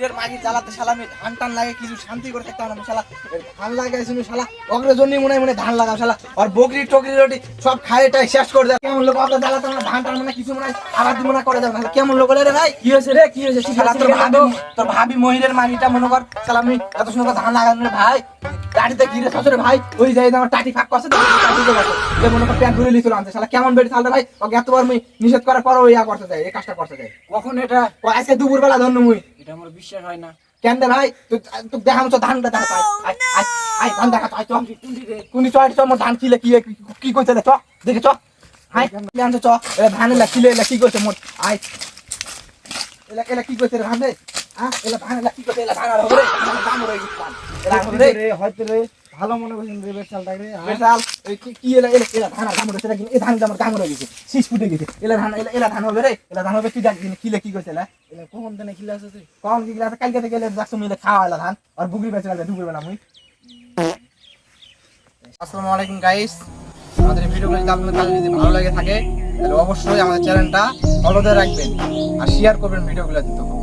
ময়ূরের মাগি জ্বালাতে শালা আমি ধান টান লাগে কিছু শান্তি করে থাকতাম না শালা ধান লাগাইছি শালা অগ্রের জন্য মনে মনে ধান লাগাম শালা আর বকরি টকরি রুটি সব খায় এটাই শেষ করে দেয় কেমন লোক আপনার জ্বালাতে আমরা ধান টান মানে কিছু মনে হয় আবার দিব না করে যাবে না কেমন লোক রে ভাই কি হয়েছে রে কি হয়েছে শালা তোর ভাবি ময়ূরের মাগিটা মনে কর শালা আমি এত সুন্দর ধান লাগানো ভাই গাড়িতে ঘিরে শ্বশুরে ভাই ওই যাই আমার টাটি ফাঁক করছে মনে কর প্যান্ট ঘুরে লিখে আনছে শালা কেমন বেড়ে তাহলে ভাই ওকে এতবার আমি নিষেধ করার পরও ইয়া করতে চাই এই কাজটা করতে চাই কখন এটা আজকে দুপুর বেলা ধন্য মুই এটা আমার বিশ্বাস হয় না কেন রে ভাই তুই দেখাম তো ধানটা দেখা আই ধান দেখা তো আই তো কোনি চয় তো আমার ধান ছিলে কি কইছে চ দেখে চ আই জানতো চ ধান এলা ছিলে এলা কি কইছে মোট আই এলা কি কইছে রে ধান রে এলা ধান এলা কি কইছে এলা ধান আর হবে রে দাম হয়ে গেছে এলা হবে রে হয়তো রে ভালো মনে করছেন রে বেচালটা রে বেচাল কি এলা ধান আর দাম হয়ে গেছে এই ধান আমার দাম হয়ে গেছে শীষ ফুটে গেছে এলা ধান হবে রে এলা ধান হবে তুই দেখ কিলে কি কইছে এলা এলা কখন দেনে খিলা আছে তুই কখন কি গেছে কালকে থেকে গেলে যাচ্ছ মিলে খাওয়া এলা ধান আর বুগরি বেচে গেলে দুপুর বেলা মুই আসসালামু আলাইকুম গাইস আমাদের ভিডিওগুলো যদি আপনাদের কাছে যদি ভালো লাগে থাকে তাহলে অবশ্যই আমাদের চ্যানেলটা ফলো দিয়ে রাখবেন আর শেয়ার করবেন ভিডিওগুলো দিতে